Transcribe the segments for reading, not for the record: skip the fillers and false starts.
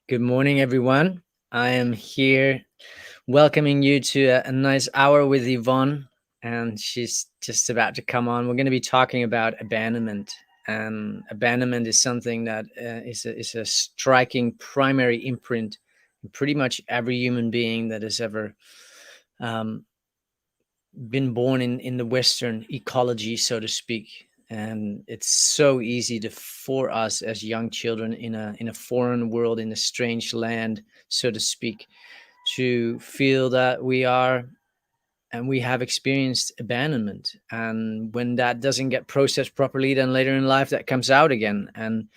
Good morning, everyone. I am here welcoming you to a nice hour with Yvonne, and she's just about to come on. We're going to be talking about abandonment. And abandonment is something that is a striking primary imprint in pretty much every human being that has ever um, been born in the Western ecology, so to speak. And it's so easy for us as young children in a foreign world, in a strange land, so to speak, to feel that we are and we have experienced abandonment. And when that doesn't get processed properly, then later in life that comes out again. And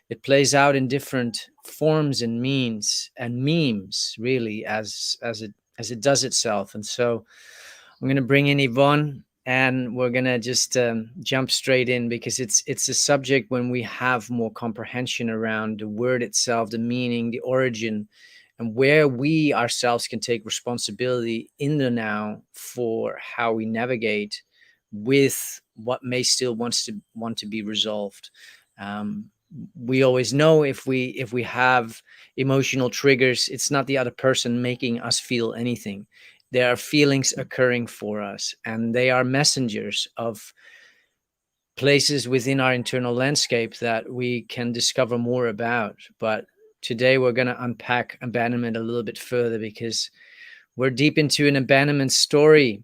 it plays out in different forms and means and memes, really, as it does itself. And so I'm going to bring in Yvonne, and we're going to just jump straight in because it's a subject when we have more comprehension around the word itself, the meaning, the origin, and where we ourselves can take responsibility in the now for how we navigate with what may still want to be resolved. Um, we always know if we have emotional triggers, it's not the other person making us feel anything. There are feelings occurring for us, and they are messengers of places within our internal landscape that we can discover more about. But today we're going to unpack abandonment a little bit further because we're deep into an abandonment story.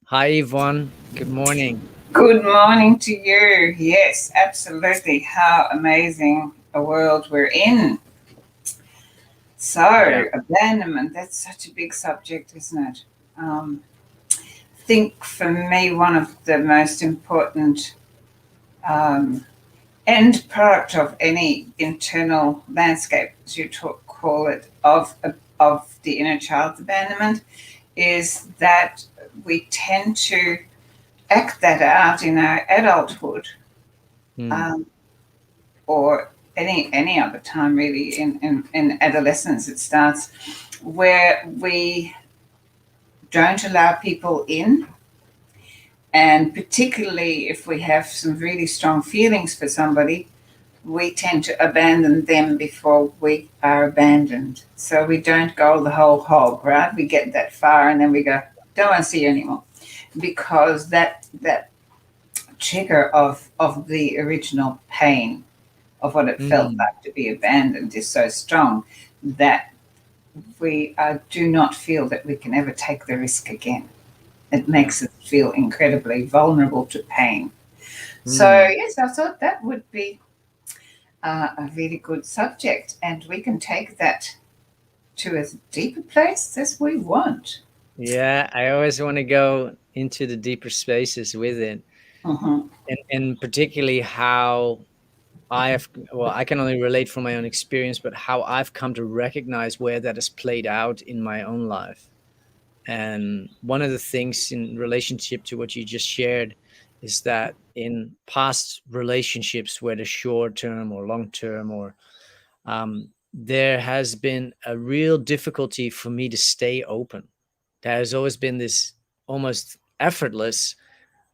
Hi, Yvonne. Good morning. Good morning to you. Yes, absolutely. How amazing a world we're in. Yeah. So, abandonment, that's such a big subject, isn't it? I think for me, one of the most important um, end product of any internal landscape, as you call it, of the inner child's abandonment is that we tend to act that out in our adulthood, Mm. um, or any other time really in adolescence it starts, where we don't allow people in, and particularly if we have some really strong feelings for somebody, we tend to abandon them before we are abandoned. So we don't go the whole hog, right? We get that far and then we go, don't want to see you anymore, because that trigger of the original pain of what it felt Mm. like to be abandoned is so strong that we do not feel that we can ever take the risk again. It Yeah. makes us feel incredibly vulnerable to pain. So, Mm. yes, I thought that would be a really good subject, and we can take that to as deep a place as we want. Yeah, I always want to go into the deeper spaces with it, Mm-hmm. and particularly how I have, well, I can only relate from my own experience, but how I've come to recognize where that has played out in my own life. And one of the things in relationship to what you just shared is that in past relationships, whether short term or long term, or there has been a real difficulty for me to stay open. There has always been this almost effortless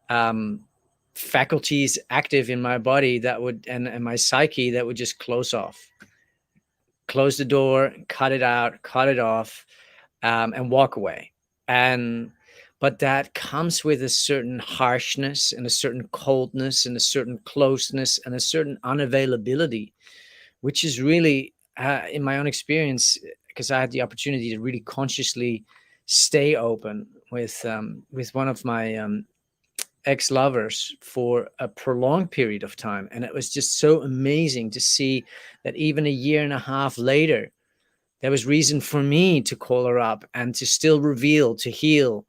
um, faculties active in my body that would and my psyche that would just close the door, cut it out, cut it off, and walk away. And but that comes with a certain harshness and a certain coldness and a certain closeness and a certain unavailability, which is really, in my own experience, because I had the opportunity to really consciously stay open with one of my ex-lovers for a prolonged period of time, and it was just so amazing to see that even a year and a half later there was reason for me to call her up and to still reveal, to heal,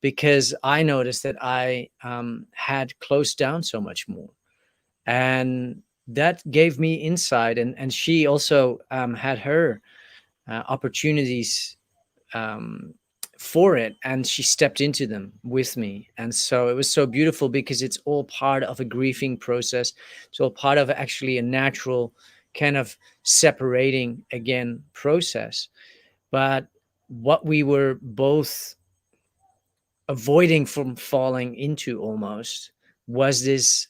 because I noticed that I had closed down so much more. And that gave me insight. And she also had her opportunities um, for it, and she stepped into them with me. And so it was so beautiful because it's all part of a grieving process. It's all part of actually a natural kind of separating again process. But what we were both avoiding from falling into almost was this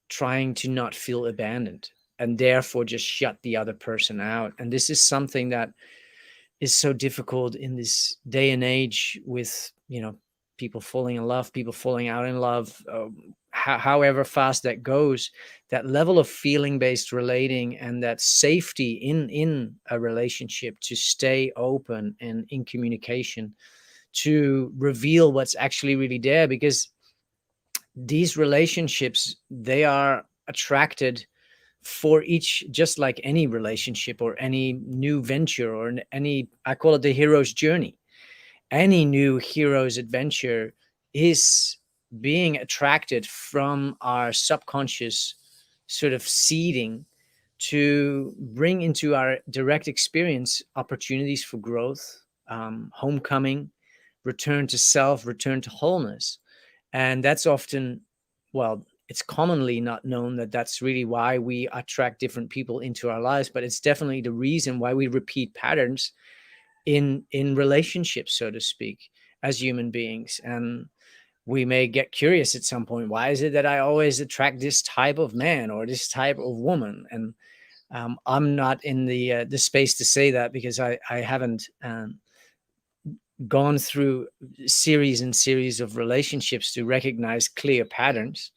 trying to not feel abandoned. and therefore just shut the other person out. And this is something that is so difficult in this day and age with, people falling in love, people falling out in love, however fast that goes. That level of feeling based relating and that safety in a relationship to stay open and in communication, to reveal what's actually really there, because these relationships, they are attracted for each, just like any relationship or any new venture or any, I call it the hero's journey. Any new hero's adventure is being attracted from our subconscious sort of seeding to bring into our direct experience opportunities for growth, homecoming, return to self, return to wholeness. And that's often, well, it's commonly not known that that's really why we attract different people into our lives, but it's definitely the reason why we repeat patterns in relationships, so to speak, as human beings. And we may get curious at some point, why is it that I always attract this type of man or this type of woman? And I'm not in the space to say that, because I haven't gone through series and series of relationships to recognize clear patterns.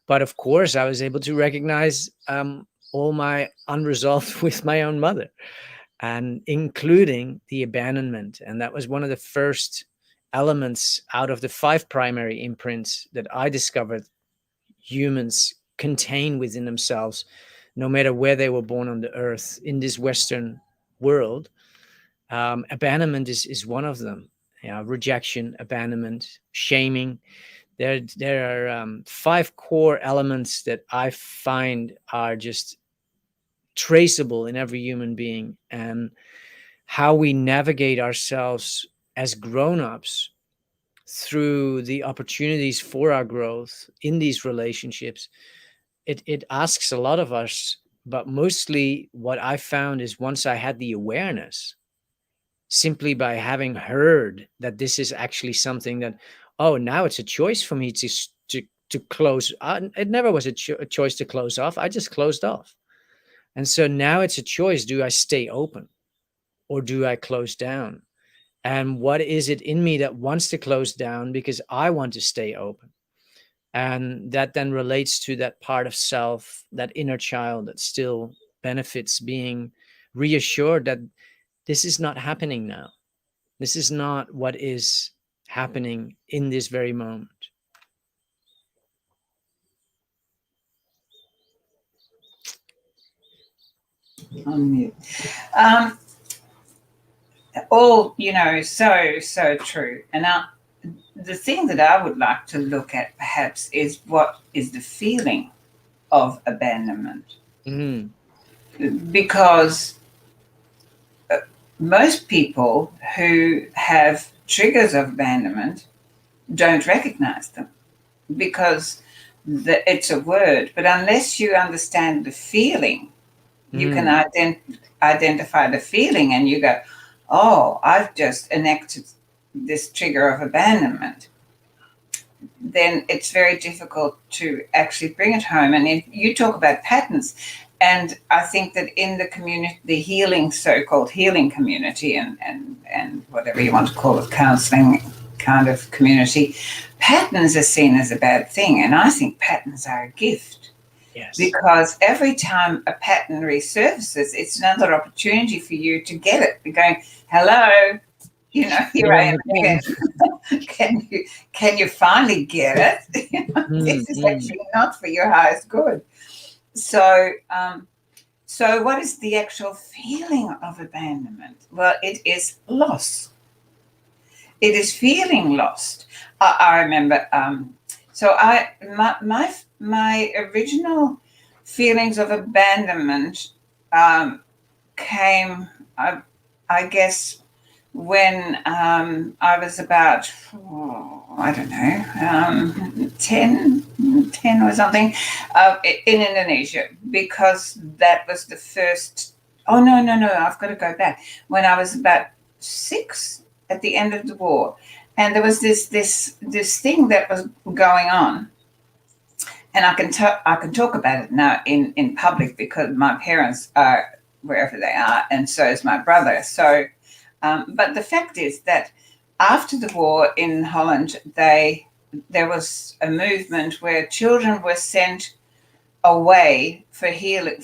But of course, I was able to recognize all my unresolved with my own mother, and including the abandonment. And that was one of the first elements out of the 5 primary imprints that I discovered humans contain within themselves, no matter where they were born on the earth in this Western world. Abandonment is one of them. Rejection, abandonment, shaming. There are 5 core elements that I find are just traceable in every human being, and how we navigate ourselves as grown-ups through the opportunities for our growth in these relationships. It asks a lot of us, but mostly what I found is, once I had the awareness, simply by having heard that this is actually something that, oh, now it's a choice for me to close. It never was a choice to close off. I just closed off. And so now it's a choice. Do I stay open or do I close down? And what is it in me that wants to close down because I want to stay open? And that then relates to that part of self, that inner child that still benefits being reassured that this is not happening now. This is not what is happening in this very moment. On mute. All, so true. And now, the thing that I would like to look at perhaps is, what is the feeling of abandonment? Mm. Because most people who have triggers of abandonment don't recognize them, because it's a word, but unless you understand the feeling, you can identify the feeling, and you go, oh, I've just enacted this trigger of abandonment. Then it's very difficult to actually bring it home. And if you talk about patterns, and I think that in the community, the healing, so-called healing community, and whatever you want to call it, counseling kind of community, patterns are seen as a bad thing. And I think patterns are a gift. Yes. Because every time a pattern resurfaces, it's another opportunity for you to get it. You're going, hello, here I am again. Can you finally get it? This is actually not for your highest good. So what is the actual feeling of abandonment? Well, it is loss. It is feeling lost. I remember. My original feelings of abandonment came, I guess, when I was about, I don't know, 10 or something, in Indonesia, because that was the first. Oh, no, I've got to go back. When I was about 6, at the end of the war, and there was this thing that was going on. and I can talk about it now in public because my parents are wherever they are, and so is my brother. So, but the fact is that after the war in Holland, there was a movement where children were sent away for healing,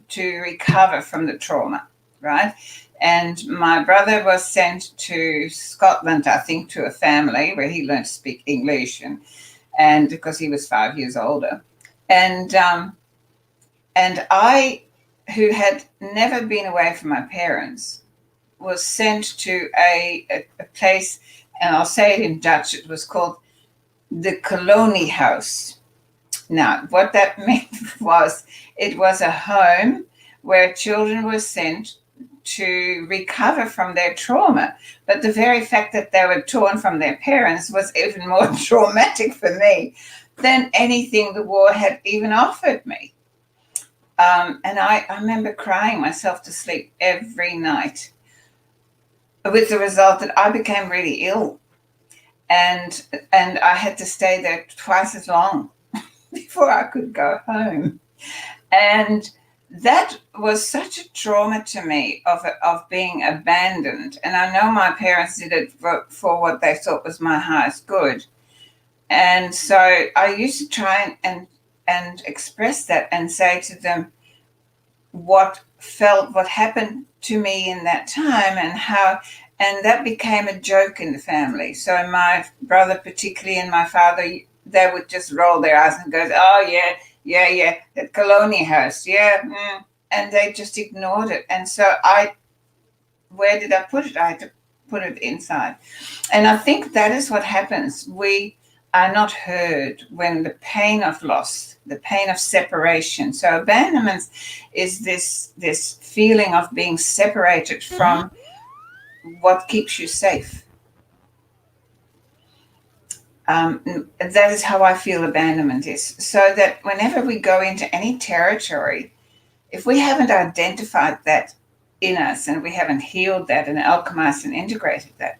to recover from the trauma, right? And my brother was sent to Scotland, I think, to a family where he learned to speak English, and because he was 5 years older, and and I, who had never been away from my parents, was sent to a place, and I'll say it in Dutch. It was called the Kolonie House. Now, what that meant was it was a home where children were sent to recover from their trauma. But the very fact that they were torn from their parents was even more traumatic for me than anything the war had even offered me. And I remember crying myself to sleep every night, with the result that I became really ill, and I had to stay there twice as long before I could go home. And that was such a trauma to me of being abandoned. And I know my parents did it for what they thought was my highest good. And so I used to try and express that and say to them what happened to me in that time, and how, and that became a joke in the family. So my brother particularly and my father, they would just roll their eyes and go, oh yeah, yeah, that Kolonie House, yeah, and they just ignored it. And so where did I put it? I had to put it inside. And I think that is what happens. We are not heard when the pain of loss, the pain of separation. So abandonment is this feeling of being separated from what keeps you safe. That is how I feel abandonment is. So that whenever we go into any territory, if we haven't identified that in us, and we haven't healed that and alchemized and integrated that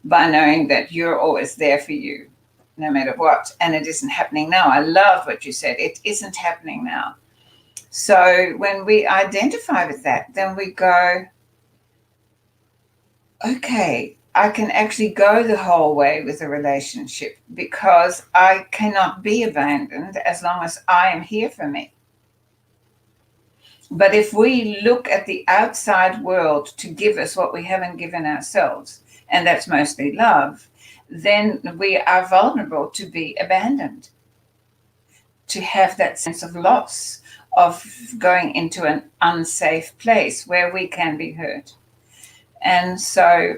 by knowing that you're always there for you, no matter what, and it isn't happening now. I love what you said. It isn't happening now. So when we identify with that, then we go, okay, I can actually go the whole way with a relationship because I cannot be abandoned as long as I am here for me. But if we look at the outside world to give us what we haven't given ourselves, and that's mostly love, then we are vulnerable to be abandoned, to have that sense of loss, of going into an unsafe place where we can be hurt. And so,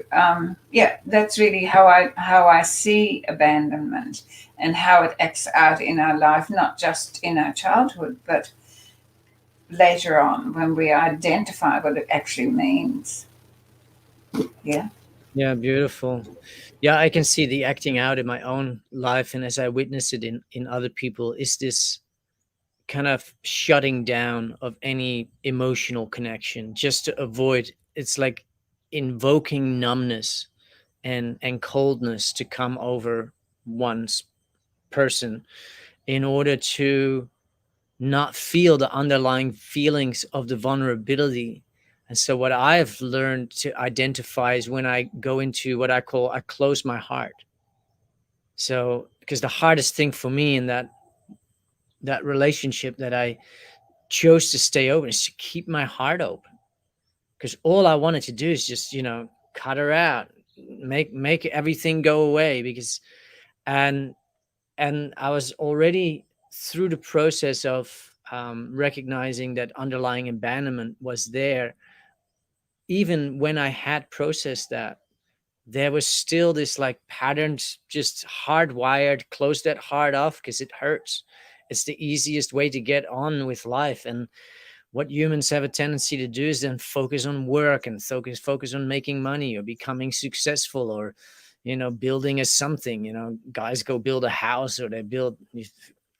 yeah, that's really how I see abandonment and how it acts out in our life, not just in our childhood, but later on when we identify what it actually means. Yeah. Yeah, beautiful. Yeah, I can see the acting out in my own life, and as I witness it in other people, is this kind of shutting down of any emotional connection just to avoid, it's like invoking numbness and coldness to come over one's person in order to not feel the underlying feelings of the vulnerability. And so what I've learned to identify is when I go into what I call, I close my heart. So because the hardest thing for me in that relationship that I chose to stay open is to keep my heart open, because all I wanted to do is just, cut her out, make everything go away, because and I was already through the process of recognizing that underlying abandonment was there. Even when I had processed that, there was still this like patterns, just hardwired, close that heart off because it hurts. It's the easiest way to get on with life. And what humans have a tendency to do is then focus on work and focus on making money or becoming successful, or building a something. Guys go build a house, or they build,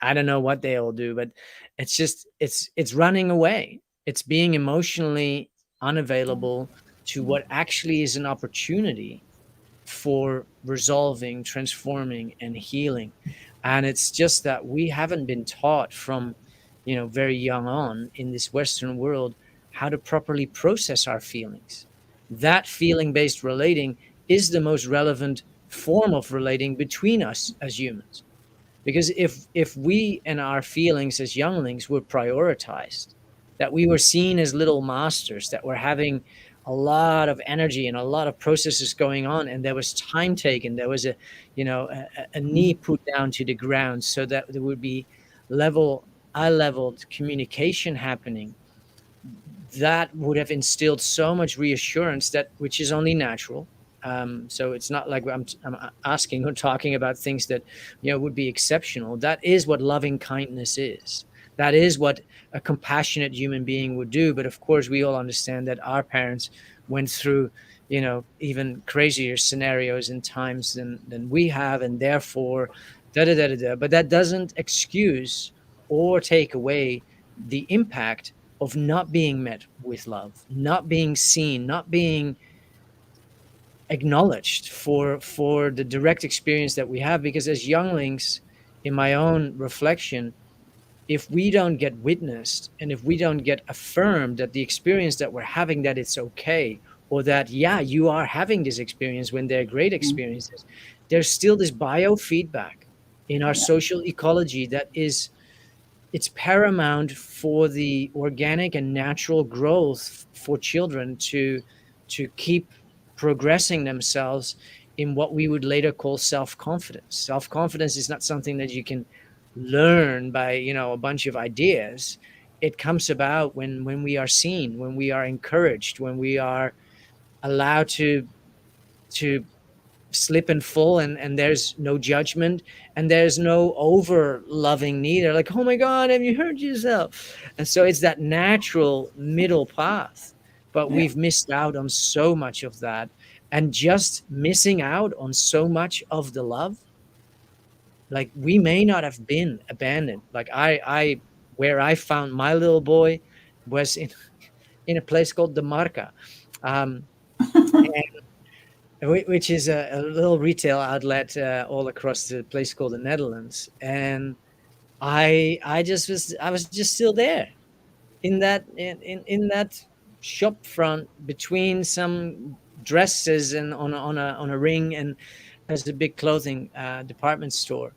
I don't know what they all do, but it's just it's running away. It's being emotionally unavailable to what actually is an opportunity for resolving, transforming, and healing. And it's just that we haven't been taught from, very young on in this Western world how to properly process our feelings. That feeling based relating is the most relevant form of relating between us as humans. Because if we and our feelings as younglings were prioritized, that we were seen as little masters, that were having a lot of energy and a lot of processes going on, and there was time taken, there was a knee put down to the ground so that there would be eye leveled communication happening, that would have instilled so much reassurance, that which is only natural. So it's not like I'm asking or talking about things that would be exceptional. That is what loving kindness is. That is what a compassionate human being would do. But of course, we all understand that our parents went through even crazier scenarios and times than we have, and therefore da da da da da. But that doesn't excuse or take away the impact of not being met with love, not being seen, not being acknowledged for the direct experience that we have. Because as younglings, in my own reflection, if we don't get witnessed and if we don't get affirmed that the experience that we're having, that it's okay, or that yeah, you are having this experience when they're great experiences, there's still this biofeedback in our Yeah. social ecology that is, it's paramount for the organic and natural growth for children to keep progressing themselves in what we would later call self-confidence. Self-confidence is not something that you can learn by a bunch of ideas. It comes about when we are seen, when we are encouraged, when we are allowed to slip and fall, and there's no judgment, and there's no over loving neither, like, oh my god, have you hurt yourself? And so it's that natural middle path. But Yeah. we've missed out on so much of that, and just missing out on so much of the love. Like, we may not have been abandoned. Like, I where I found my little boy was in a place called the Marca, um, which is a little retail outlet all across the place called the Netherlands. And I was just still there in that shop front, between some dresses and on a ring, and there's a big clothing department store.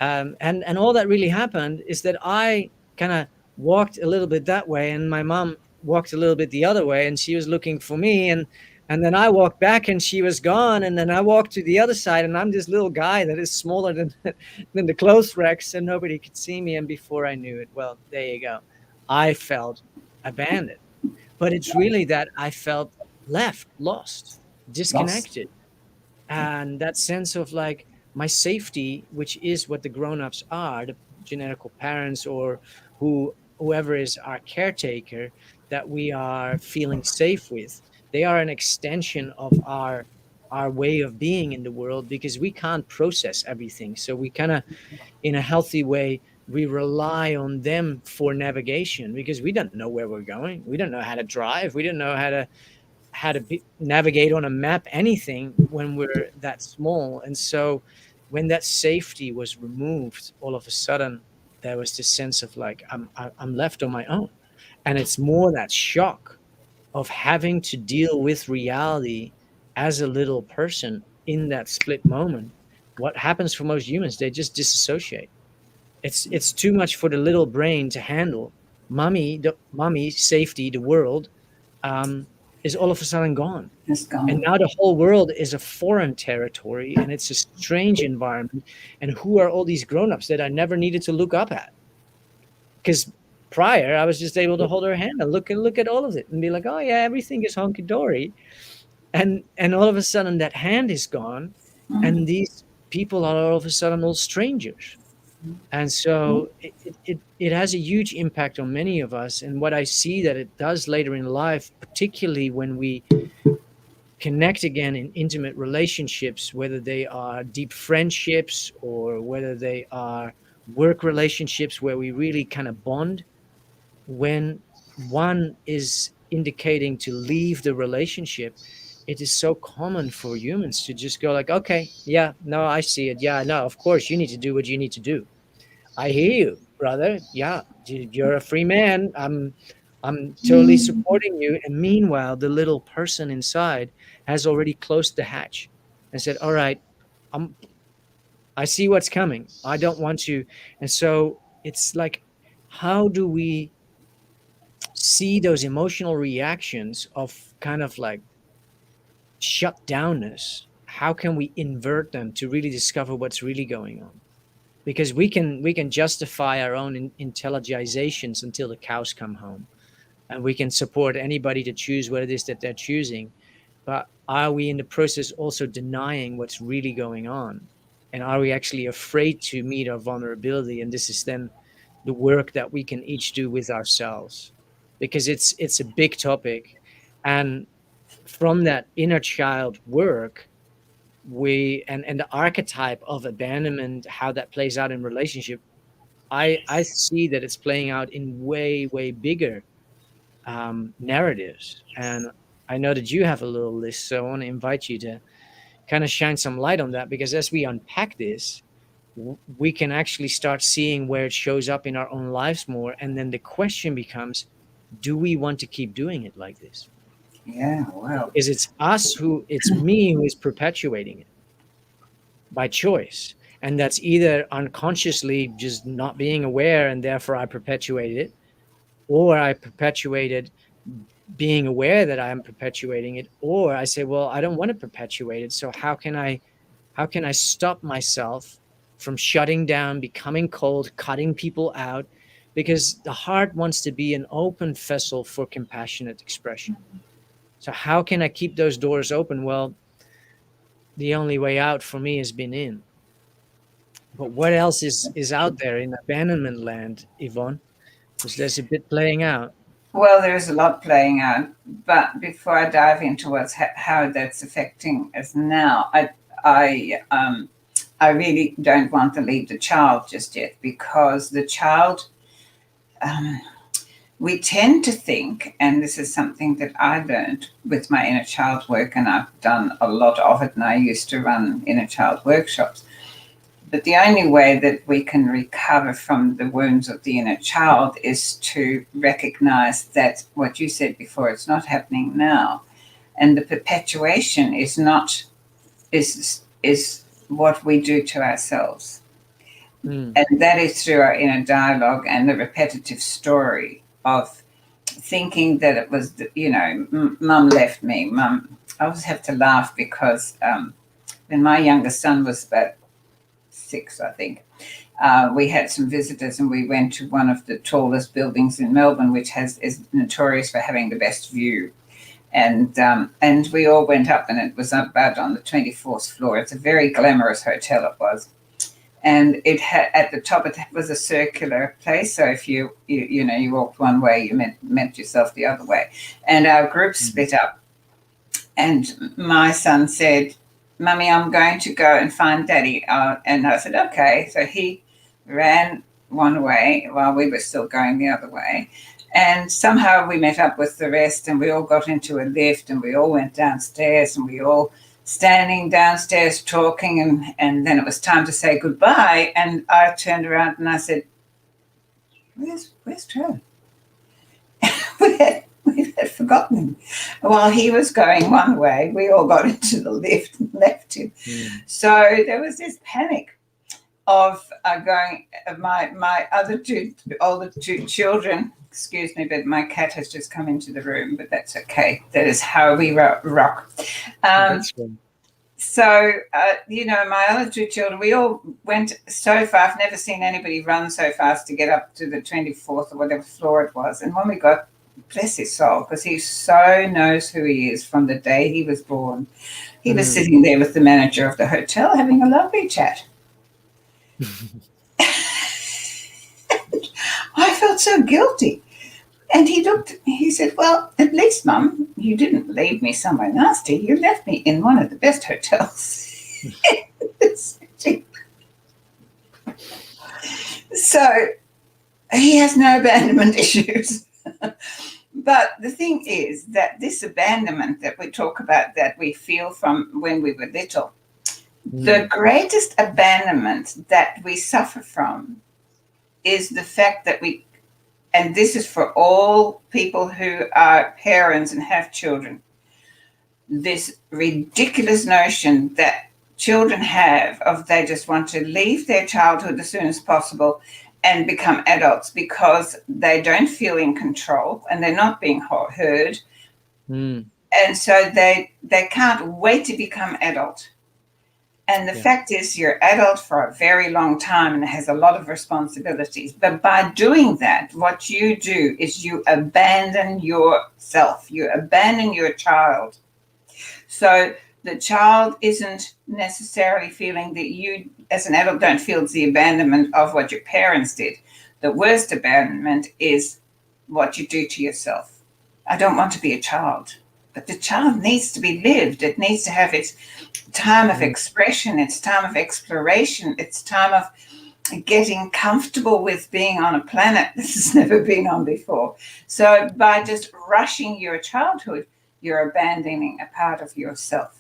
And all that really happened is that I kind of walked a little bit that way, and my mom walked a little bit the other way, and she was looking for me, and then I walked back, and she was gone, and then I walked to the other side, and I'm this little guy that is smaller than than the clothes racks, and nobody could see me. And before I knew it, well, there you go, I felt abandoned. But it's really that I felt left, lost, Lost. disconnected, and that sense of like my safety, which is what the grown-ups are, the genetical parents, or whoever is our caretaker, that we are feeling safe with, they are an extension of our way of being in the world, because we can't process everything. So we kind of, in a healthy way, we rely on them for navigation, because we don't know where we're going, we don't know how to drive, we don't know navigate on a map, anything, when we're that small. And so when that safety was removed, all of a sudden there was this sense of like, I'm left on my own. And it's more that shock of having to deal with reality as a little person in that split moment. What happens for most humans, they just disassociate. It's too much for the little brain to handle. Mommy safety, the world, um, is all of a sudden gone. It's And gone. now the whole world is a foreign territory, and it's a strange environment. And who are all these grown-ups that I never needed to look up at? Because prior, I was just able to hold her hand and look at all of it and be like, oh yeah, everything is honky dory. And all of a sudden that hand is gone, and these people are all of a sudden all strangers. And so it has a huge impact on many of us. And what I see that it does later in life, particularly when we connect again in intimate relationships, whether they are deep friendships or whether they are work relationships where we really kind of bond, when one is indicating to leave the relationship, it is so common for humans to just go like, okay, yeah, no, I see it. Yeah, no, of course you need to do what you need to do. I hear you, brother. Yeah, you're a free man. I'm totally supporting you. And meanwhile, the little person inside has already closed the hatch and said, all right, I'm I see what's coming. I don't want to. And so it's like, how do we see those emotional reactions of kind of like shut downness? How can we invert them to really discover what's really going on? Because we can justify our own intelligizations until the cows come home, and we can support anybody to choose what it is that they're choosing. But are we in the process also denying what's really going on? And are we actually afraid to meet our vulnerability? And this is then the work that we can each do with ourselves, because it's a big topic. And from that inner child work, we and the archetype of abandonment, how that plays out in relationship, I see that it's playing out in way bigger narratives. And I know that you have a little list, so I want to invite you to kind of shine some light on that, because as we unpack this, we can actually start seeing where it shows up in our own lives more. And then the question becomes, do we want to keep doing it like this? Yeah, wow. Is it's me who is perpetuating it by choice. And that's either unconsciously just not being aware and therefore I perpetuated it, or I perpetuated being aware that I am perpetuating it, or I say, well, I don't want to perpetuate it. So how can I stop myself from shutting down, becoming cold, cutting people out? Because the heart wants to be an open vessel for compassionate expression. So how can I keep those doors open? Well, the only way out for me has been in. But what else is out there in abandonment land, Yvonne? Because there's a bit playing out. Well, there's a lot playing out, but before I dive into how that's affecting us now, I I really don't want to leave the child just yet, because the child, um, we tend to think, and this is something that I learned with my inner child work, and I've done a lot of it, and I used to run inner child workshops. But the only way that we can recover from the wounds of the inner child is to recognize that what you said before, it's not happening now. And the perpetuation is not, is what we do to ourselves. Mm, And that is through our inner dialogue and the repetitive story of thinking that it was, mum left me. Mum, I always have to laugh because when my youngest son was about 6, I think, we had some visitors and we went to one of the tallest buildings in Melbourne, which is notorious for having the best view. And we all went up, and it was about on the 24th floor. It's a very glamorous hotel, it was. And it had at the top, it was a circular place. So if you walked one way, you met yourself the other way. And our group mm, split up. And my son said, Mummy, I'm going to go and find Daddy. And I said, okay. So he ran one way while we were still going the other way. And somehow we met up with the rest, and we all got into a lift, and we all went downstairs, and we all standing downstairs talking. And then it was time to say goodbye. And I turned around and I said, where's Joe? we had forgotten him. While he was going one way, we all got into the lift and left him. mm. So there was this panic of going. My other older two children. Excuse me, but my cat has just come into the room, but that's okay. That is how we rock. That's one. So, my other two children, we all went so far. I've never seen anybody run so fast to get up to the 24th or whatever floor it was. And when we got, bless his soul, because he so knows who he is from the day he was born, he was Mm. sitting there with the manager of the hotel having a lovely chat. I felt so guilty. And he said, well, at least, Mum, you didn't leave me somewhere nasty. You left me in one of the best hotels. So he has no abandonment issues. But the thing is that this abandonment that we talk about, that we feel from when we were little, the Mm. greatest abandonment that we suffer from is the fact that we, and this is for all people who are parents and have children, this ridiculous notion that children have of they just want to leave their childhood as soon as possible and become adults because they don't feel in control and they're not being heard, Mm. and so they can't wait to become adult. And the Yeah. fact is, you're adult for a very long time and it has a lot of responsibilities. But by doing that, what you do is you abandon yourself, you abandon your child. So the child isn't necessarily feeling that you, as an adult, don't feel the abandonment of what your parents did. The worst abandonment is what you do to yourself. I don't want to be a child, but the child needs to be lived. It needs to have its time of Mm. expression, it's time of exploration, it's time of getting comfortable with being on a planet that has never been on before. So by just rushing your childhood, you're abandoning a part of yourself.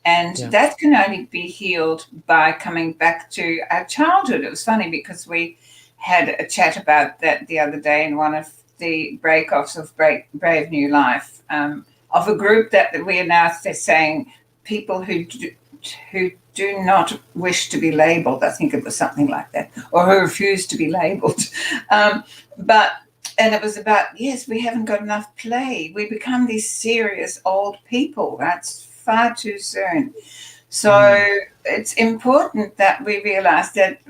And Yeah. that can only be healed by coming back to our childhood. It was funny because we had a chat about that the other day in one of the break-offs of Brave New Life, of a group that we are now saying people who do not wish to be labeled. I think it was something like that, or who refuse to be labeled. Um, but and it was about, yes, we haven't got enough play. We become these serious old people. That's far too soon. Mm. So it's important that we realize that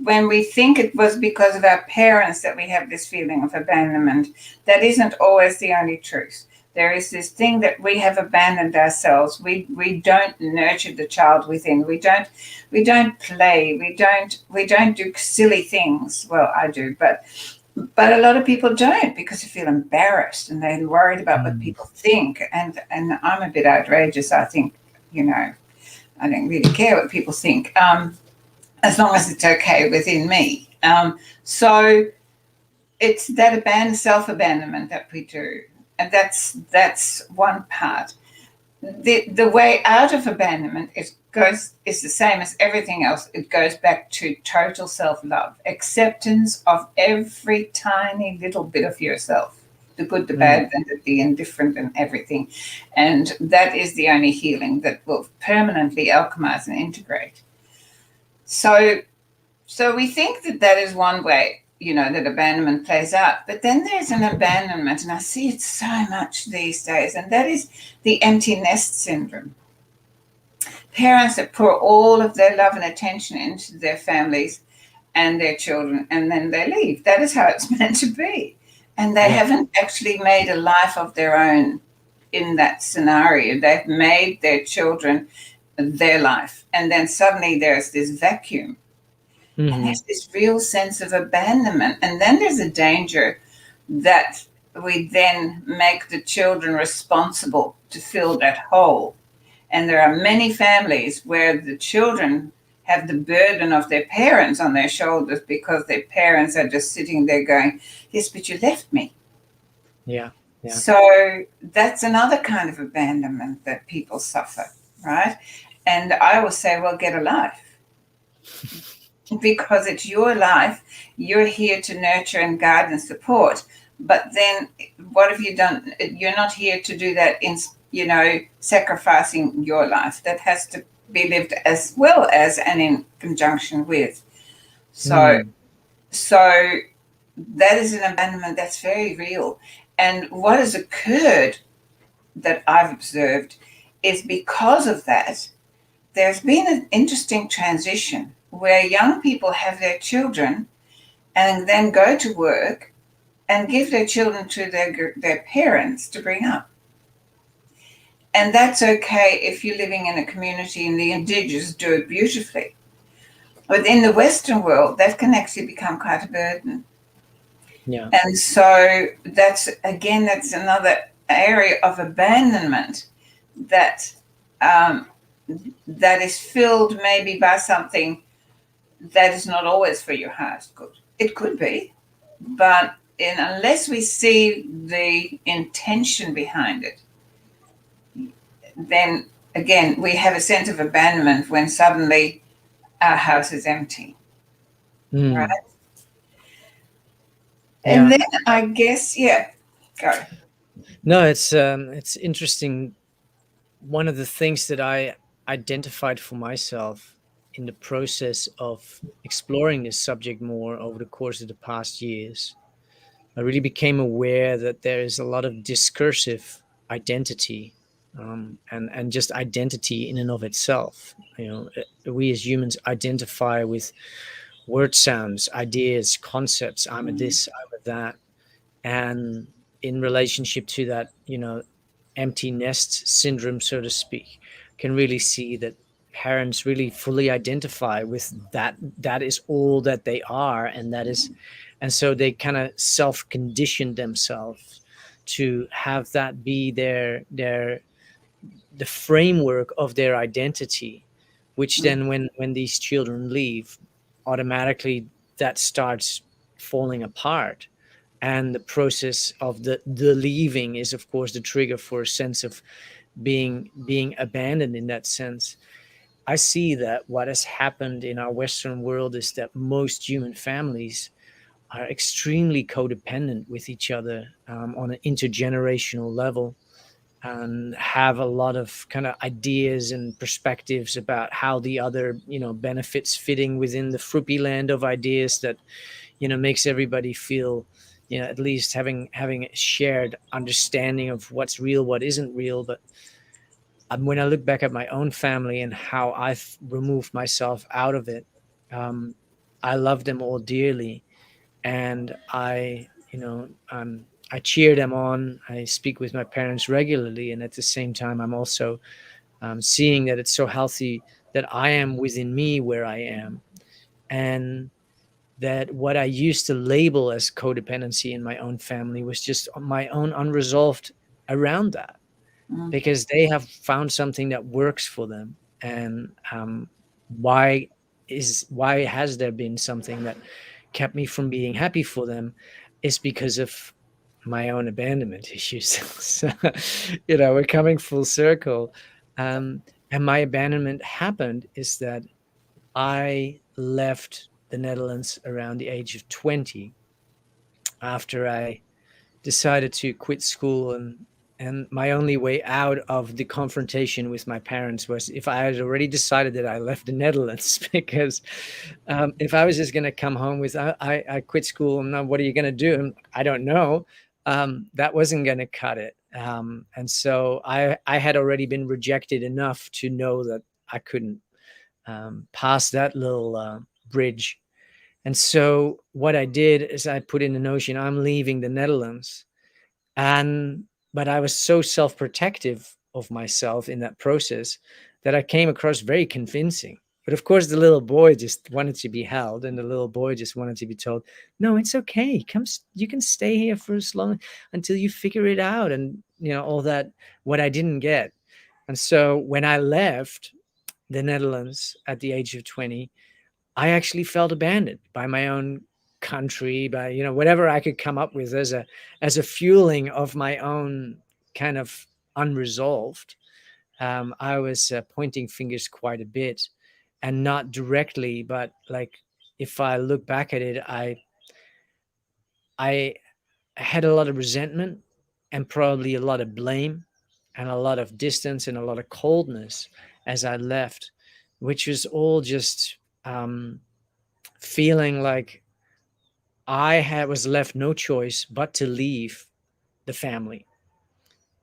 when we think it was because of our parents that we have this feeling of abandonment, that isn't always the only truth. There is this thing that we have abandoned ourselves. We don't nurture the child within. We don't play. We don't do silly things. Well, I do, but a lot of people don't because they feel embarrassed and they're worried about what Mm. people think. And I'm a bit outrageous. I think, I don't really care what people think. As long as it's okay within me. So it's that self abandonment that we do, and that's one part. The way out of abandonment is the same as everything else. It goes back to total self love, acceptance of every tiny little bit of yourself. The good, the Mm. bad, and the indifferent, and everything. And that is the only healing that will permanently alchemize and integrate. So so we think that that is one way, that abandonment plays out. But then there's an abandonment, and I see it so much these days, and that is the empty nest syndrome. Parents that pour all of their love and attention into their families and their children, and then they leave. That is how it's meant to be. And they Yeah. haven't actually made a life of their own in that scenario. They've made their children their life. And then suddenly there's this vacuum. And Mm-hmm. there's this real sense of abandonment. And then there's a danger that we then make the children responsible to fill that hole. And there are many families where the children have the burden of their parents on their shoulders because their parents are just sitting there going, yes, but you left me. Yeah. Yeah. So that's another kind of abandonment that people suffer, right? And I always say, well, get a life because it's your life. You're here to nurture and guide and support. But then what have you done? You're not here to do that in, sacrificing your life. That has to be lived as well as and in conjunction with. So, Mm. so that is an abandonment that's very real. And what has occurred that I've observed is because of that, there's been an interesting transition where young people have their children and then go to work and give their children to their parents to bring up. And that's okay if you're living in a community and the indigenous do it beautifully. But in the Western world, that can actually become quite a burden. Yeah. And so that's another area of abandonment that um, that is filled maybe by something that is not always for your highest good. It could be, but and unless we see the intention behind it, then again we have a sense of abandonment when suddenly our house is empty, Mm. right? And Yeah. then I guess, yeah, go. No, it's interesting. One of the things that I identified for myself in the process of exploring this subject more over the course of the past years, I really became aware that there is a lot of discursive identity, and just identity in and of itself. We as humans identify with word sounds, ideas, concepts. I'm a Mm, this, I'm a that, and in relationship to that, empty nest syndrome, so to speak, can really see that parents really fully identify with that is all that they are, and so they kind of self condition themselves to have that be the framework of their identity, which mm, then when these children leave, automatically that starts falling apart. And the process of the leaving is of course the trigger for a sense of being abandoned. In that sense, I see that what has happened in our Western world is that most human families are extremely codependent with each other, on an intergenerational level, and have a lot of kind of ideas and perspectives about how the other benefits fitting within the fruity land of ideas that makes everybody feel, at least having a shared understanding of what's real, what isn't real. But when I look back at my own family and how I've removed myself out of it, um, I love them all dearly, and I cheer them on. I speak with my parents regularly, and at the same time, I'm also seeing that it's so healthy that I am within me where I am, and that what I used to label as codependency in my own family was just my own unresolved around that, mm, because they have found something that works for them. And why why has there been something that kept me from being happy for them, is because of my own abandonment issues. So, we're coming full circle. And my abandonment happened is that I left the Netherlands around the age of 20, after I decided to quit school, and my only way out of the confrontation with my parents was if I had already decided that I left the Netherlands. Because if I was just going to come home with I quit school, and now what are you going to do? And I don't know. That wasn't going to cut it. And so I had already been rejected enough to know that I couldn't pass that little bridge. And so what I did is I put in the notion I'm leaving the Netherlands. And but I was so self-protective of myself in that process that I came across very convincing. But of course, the little boy just wanted to be held, and the little boy just wanted to be told, "No, it's okay. Come, you can stay here for as long until you figure it out." And all that. What I didn't get. And so when I left the Netherlands at the age of 20, I actually felt abandoned by my own country, by whatever I could come up with as a fueling of my own kind of unresolved. I was pointing fingers quite a bit, and not directly, but like if I look back at it, I had a lot of resentment, and probably a lot of blame, and a lot of distance, and a lot of coldness as I left, which was all just feeling like was left no choice but to leave the family.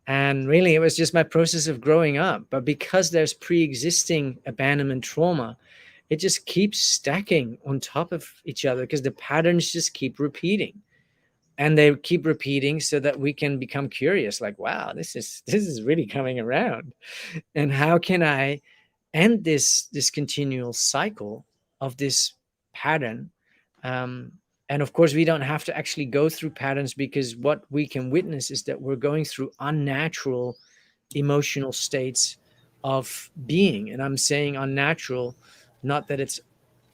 And really, it was just my process of growing up. But because there's pre existing abandonment trauma, it just keeps stacking on top of each other, because the patterns just keep repeating. And they keep repeating so that we can become curious, like, wow, this is really coming around. And how can I end this continual cycle of this pattern? um, and of course we don't have to actually go through patterns, because what we can witness is that we're going through unnatural emotional states of being. And I'm saying unnatural, not that it's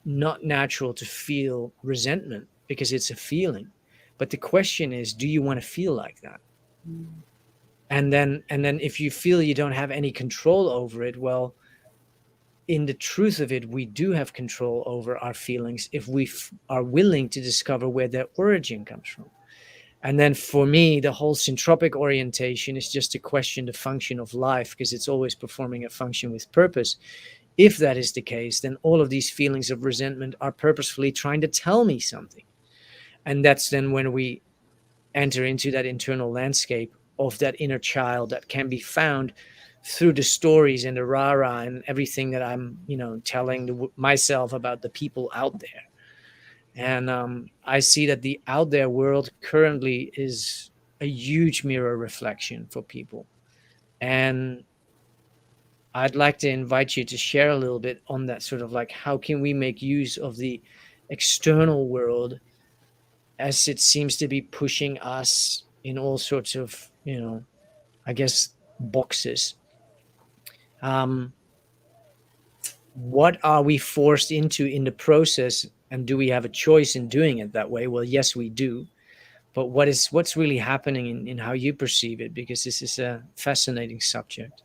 not natural to feel resentment, because it's a feeling, But the question is, do you want to feel like that? Mm. And then if you feel you don't have any control over it, well, in the truth of it, we do have control over our feelings if we are willing to discover where their origin comes from. And then for me, the whole syntropic orientation is just to question the function of life, because it's always performing a function with purpose. If that is the case, then all of these feelings of resentment are purposefully trying to tell me something. And that's then when we enter into that internal landscape of that inner child that can be found through the stories and the rah-rah and everything that I'm, telling myself about the people out there. And I see that the out there world currently is a huge mirror reflection for people. And I'd like to invite you to share a little bit on that, sort of like, how can we make use of the external world as it seems to be pushing us in all sorts of, I guess, boxes. Um, what are we forced into in the process, and do we have a choice in doing it that way? Well, yes, we do. But what's really happening in how you perceive it? Because this is a fascinating subject.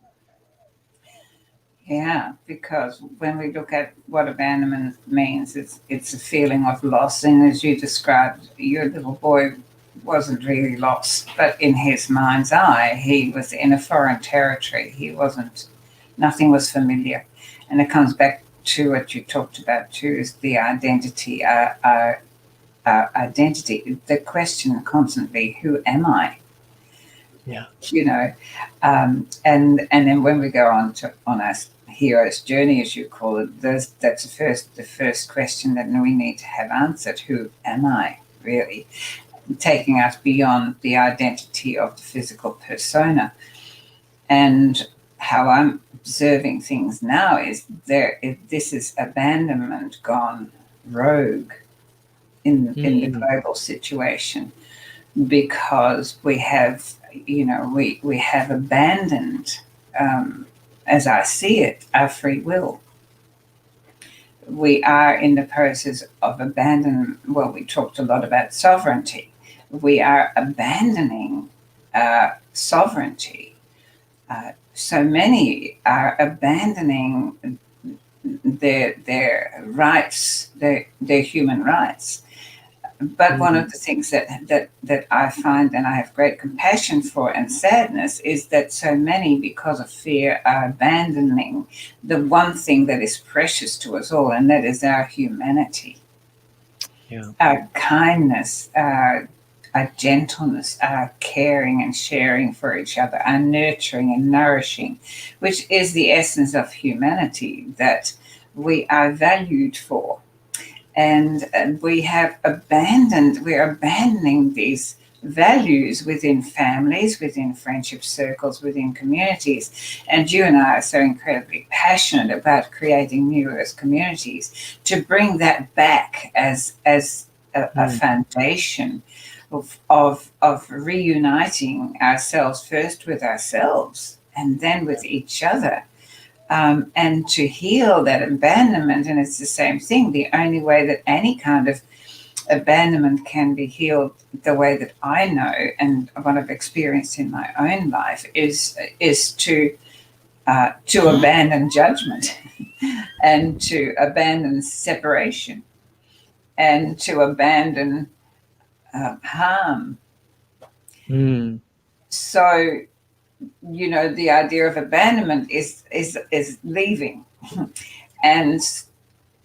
Yeah, because when we look at what abandonment means, it's a feeling of loss. And as you described, your little boy wasn't really lost, but in his mind's eye, he was in a foreign territory. He wasn't, nothing was familiar. And it comes back to what you talked about too, is the identity, our identity. The question constantly, who am I? Yeah. You know, and then when we go on our hero's journey, as you call it, that's the first question that we need to have answered. Who am I, really? Taking us beyond the identity of the physical persona. And how I'm observing things now is this is abandonment gone rogue in the global situation, because we have, we have abandoned, as I see it, our free will. We are in the process of abandonment. Well, we talked a lot about sovereignty. We are abandoning sovereignty. So many are abandoning their rights, their human rights. But one of the things that I find, and I have great compassion for and sadness, is that so many, because of fear, are abandoning the one thing that is precious to us all, and that is our humanity, our kindness, our gentleness, our caring and sharing for each other, our nurturing and nourishing, which is the essence of humanity that we are valued for. And we're abandoning these values within families, within friendship circles, within communities. And you and I are so incredibly passionate about creating new earth communities to bring that back as a foundation of reuniting ourselves, first with ourselves and then with each other. And to heal that abandonment. And it's the same thing. The only way that any kind of abandonment can be healed, the way that I know and what I've experienced in my own life, is to abandon judgment and to abandon separation and to abandon harm. So, the idea of abandonment is leaving. And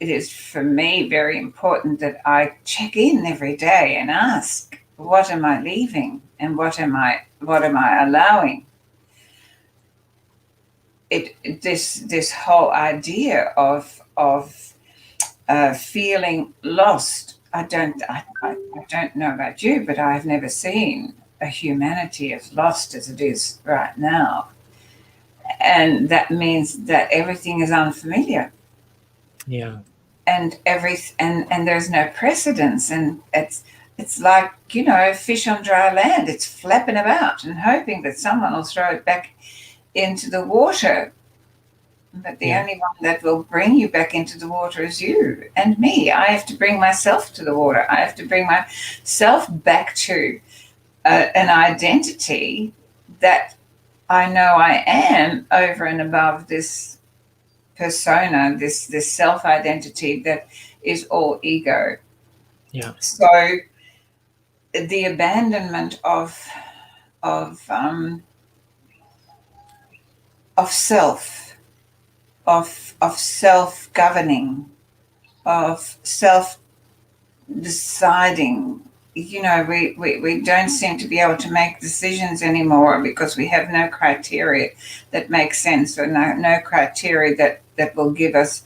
it is, for me, very important that I check in every day and ask, what am I leaving and what am I allowing? This whole idea of feeling lost. I don't know about you, but I've never seen a humanity as lost as it is right now. And that means that everything is unfamiliar. Yeah. And and there's no precedence, and it's like, fish on dry land. It's flapping about and hoping that someone will throw it back into the water. But the Yeah. only one that will bring you back into the water is you and me. I have to bring myself to the water. I have to bring myself back to an identity that I know I am over and above this persona, this self identity that is all ego. Yeah. So the abandonment of um, of self, of self governing, of self deciding. We don't seem to be able to make decisions anymore because we have no criteria that makes sense, or no criteria that will give us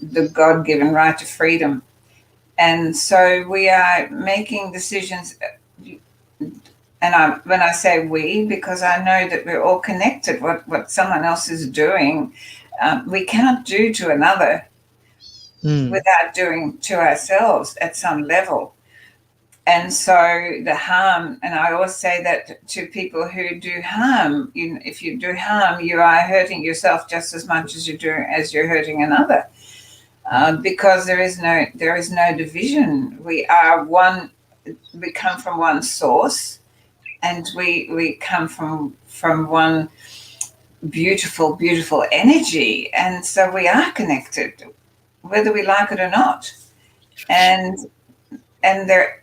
the God given right to freedom. And so we are making decisions. And when I say we, because I know that we're all connected, what someone else is doing, we cannot do to another Mm. without doing to ourselves at some level. And so the harm, and I always say that to people who do harm, if you do harm, you are hurting yourself just as much as you're hurting another, because there is no division. We are one. We come from one source, and we come from one beautiful energy, and so we are connected, whether we like it or not. And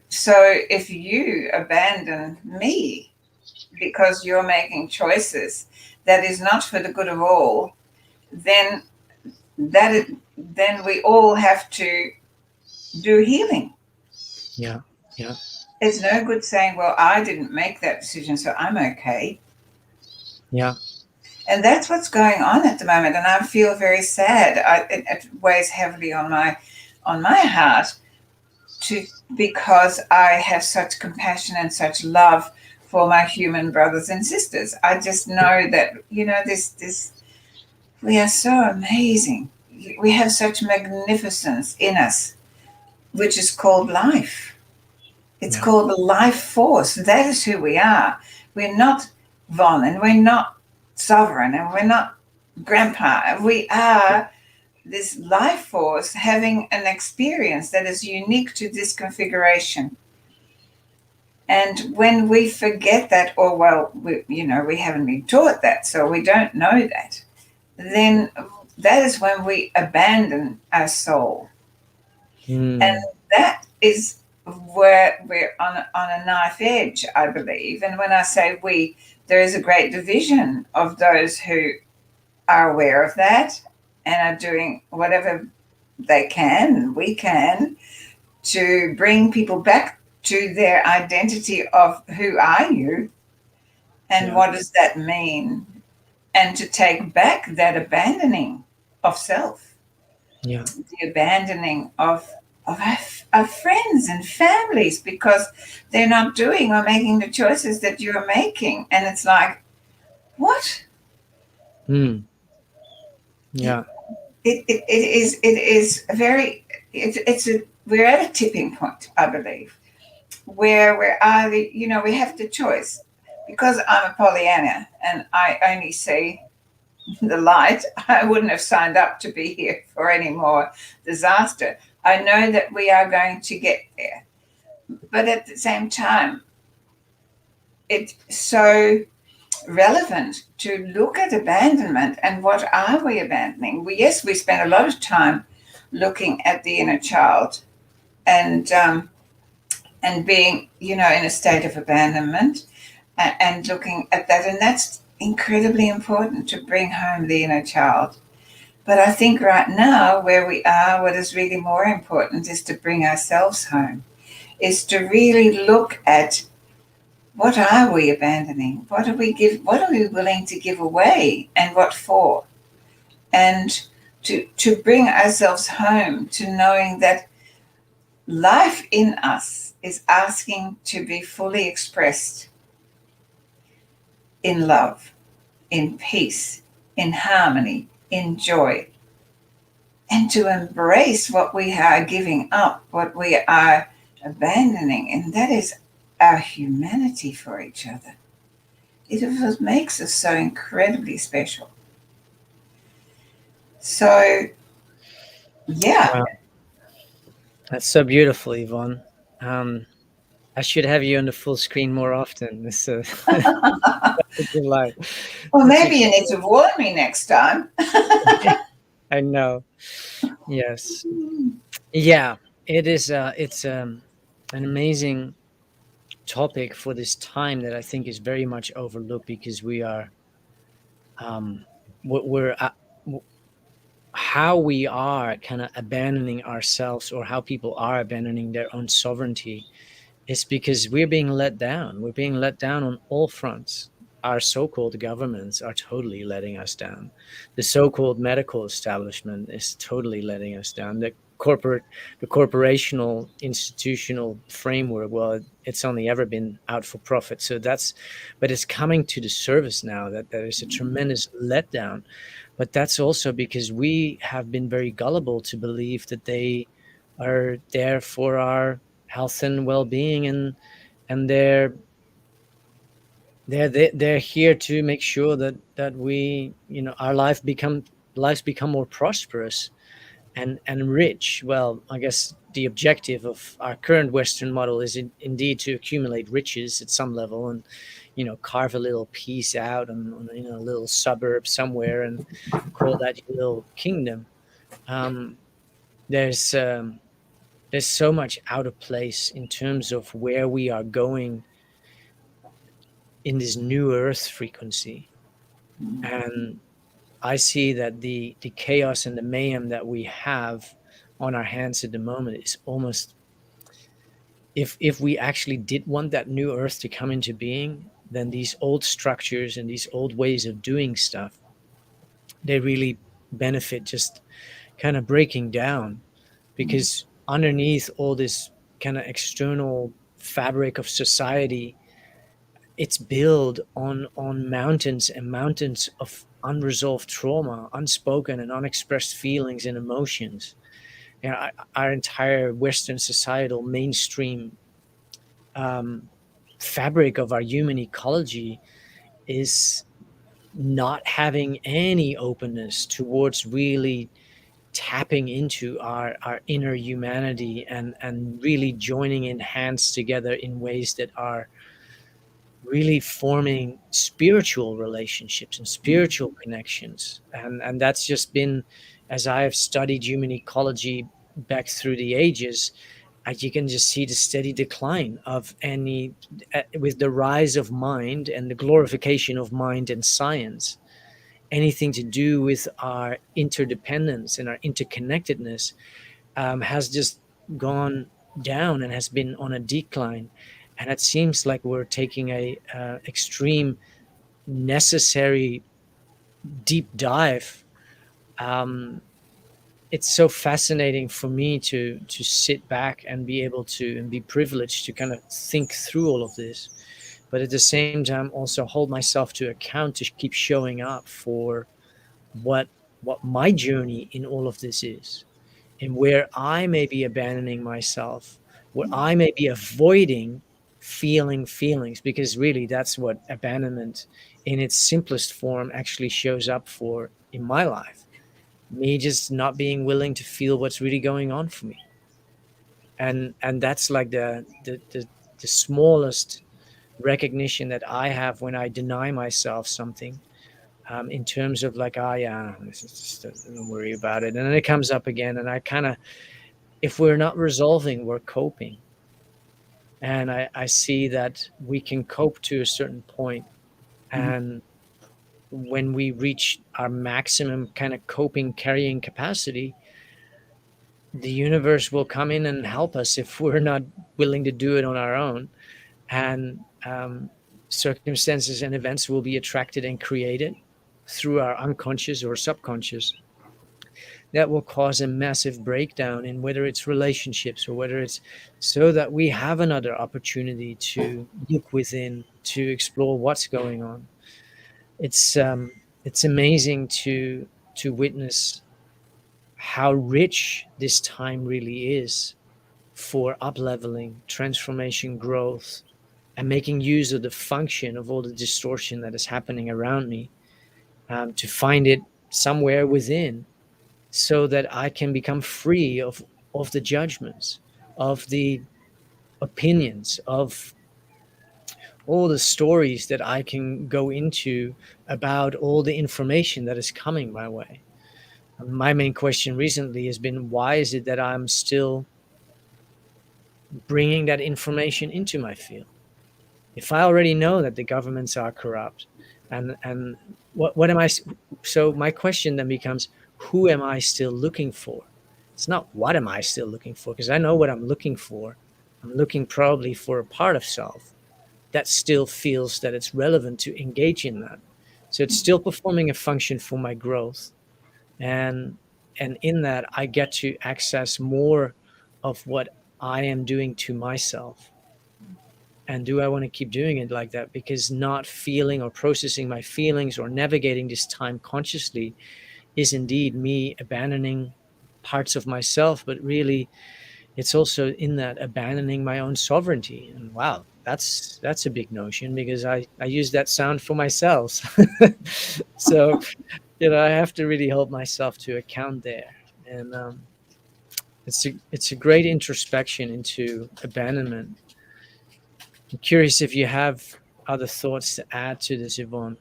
so if you abandon me because you're making choices that is not for the good of all, then then we all have to do healing. Yeah. Yeah. It's no good saying, well, I didn't make that decision, so I'm okay. Yeah. And that's what's going on at the moment, and I feel very sad. It weighs heavily on my heart, to because I have such compassion and such love for my human brothers and sisters. I just know that this we are so amazing. We have such magnificence in us, which is called life. It's Yeah. called the life force. That is who we are. We're not Von, and we're not Sovereign, and we're not Grandpa. We are this life force having an experience that is unique to this configuration. And when we forget that, or well, we haven't been taught that, so we don't know that, then that is when we abandon our soul. And Mm. that is where we're on a knife edge, I believe. And when I say we, there is a great division of those who are aware of that and are doing whatever they can, we can, to bring people back to their identity of who are you and Yeah. what does that mean, and to take back that abandoning of self, Yeah. the abandoning of friends and families because they're not doing or making the choices that you're making. And it's like, what? Mm. It, Yeah. it is a very, it's a, we're at a tipping point, I believe, where we're either, we have the choice. Because I'm a Pollyanna and I only see the light, I wouldn't have signed up to be here for any more disaster. I know that we are going to get there. But at the same time, it's so relevant to look at abandonment and what are we abandoning? Yes, we spend a lot of time looking at the inner child and being, in a state of abandonment, and looking at that. And that's incredibly important, to bring home the inner child. But I think right now, where we are, what is really more important is to bring ourselves home, is to really look at what are we abandoning? What are we willing to give away, and what for? And to bring ourselves home to knowing that life in us is asking to be fully expressed in love, in peace, in harmony, in joy, and to embrace what we are giving up, what we are abandoning, and that is our humanity for each other. It is what makes us so incredibly special. So, yeah. Wow, that's so beautiful, Yvonne. Um, I should have you on the full screen more often. It's a, such a delight. Well, Such a maybe you need to warn me next time. I know. Yes. Yeah. It is. It's an amazing topic for this time that I think is very much overlooked because we are um, we're how we are kind of abandoning ourselves, or how people are abandoning their own sovereignty, is because we're being let down. We're being let down on all fronts. Our so-called governments are totally letting us down. The so-called medical establishment is totally letting us down. The corporational institutional framework, well, it's only ever been out for profit. So but it's coming to the surface now that there is a tremendous letdown. But that's also because we have been very gullible to believe that they are there for our health and well-being, and they're here to make sure that we, our lives become more prosperous and rich. Well, I guess the objective of our current Western model is indeed to accumulate riches at some level, and carve a little piece out on a little suburb somewhere and call that your little kingdom. Um, there's um, there's so much out of place in terms of where we are going in this new Earth frequency, and I see that the chaos and the mayhem that we have on our hands at the moment is almost, if we actually did want that new Earth to come into being, then these old structures and these old ways of doing stuff, they really benefit just kind of breaking down, because underneath all this kind of external fabric of society, it's built on mountains and mountains of unresolved trauma, unspoken and unexpressed feelings and emotions. Our entire Western societal mainstream um, fabric of our human ecology is not having any openness towards really tapping into our inner humanity, and really joining in hands together in ways that are really forming spiritual relationships and spiritual connections. And that's just been, as I have studied human ecology back through the ages, you can just see the steady decline of any, with the rise of mind and the glorification of mind and science, anything to do with our interdependence and our interconnectedness has just gone down and has been on a decline. And it seems like we're taking a extreme necessary deep dive. Um, it's so fascinating for me to sit back and be able to, and be privileged to kind of think through all of this, but at the same time also hold myself to account to keep showing up for what my journey in all of this is, and where I may be abandoning myself, where I may be avoiding feeling feelings, because really that's what abandonment in its simplest form actually shows up for in my life. Me just not being willing to feel what's really going on for me. And that's like the smallest recognition that I have when I deny myself something, in terms of like, oh yeah, this is just, don't worry about it, and then it comes up again, and I kind of, if we're not resolving, we're coping. And I see that we can cope to a certain point, and when we reach our maximum kind of coping carrying capacity, the universe will come in and help us if we're not willing to do it on our own. And circumstances and events will be attracted and created through our unconscious or subconscious, that will cause a massive breakdown in whether it's relationships or whether it's, so that we have another opportunity to look within, to explore what's going on. It's amazing to witness how rich this time really is for up leveling, transformation, growth, and making use of the function of all the distortion that is happening around me, to find it somewhere within. so that I can become free of the judgments, of the opinions, of all the stories that I can go into about all the information that is coming my way. My main question recently has been, why is it that I'm still bringing that information into my field? If I already know that the governments are corrupt, and what am I? So my question then becomes, who am I still looking for? It's not what am I still looking for, because I know what I'm looking for. I'm looking probably for a part of self that still feels that it's relevant to engage in that. So it's still performing a function for my growth, and in that I get to access more of what I am doing to myself. And do I want to keep doing it like that? Because not feeling or processing my feelings or navigating this time consciously is indeed me abandoning parts of myself, but really it's also in that abandoning my own sovereignty. And wow, that's a big notion, because I use that sound for myself. So, I have to really hold myself to account there. And it's a great introspection into abandonment. I'm curious if you have other thoughts to add to this, Yvonne.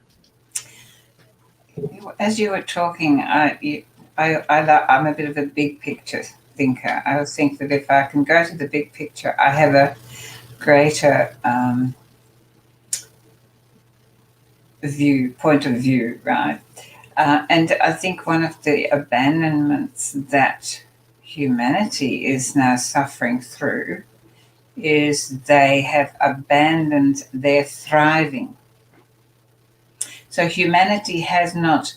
As you were talking, I'm a bit of a big picture thinker. I was think that if I can go to the big picture, I have a greater point of view, right? And I think one of the abandonments that humanity is now suffering through is they have abandoned their thriving. So humanity has not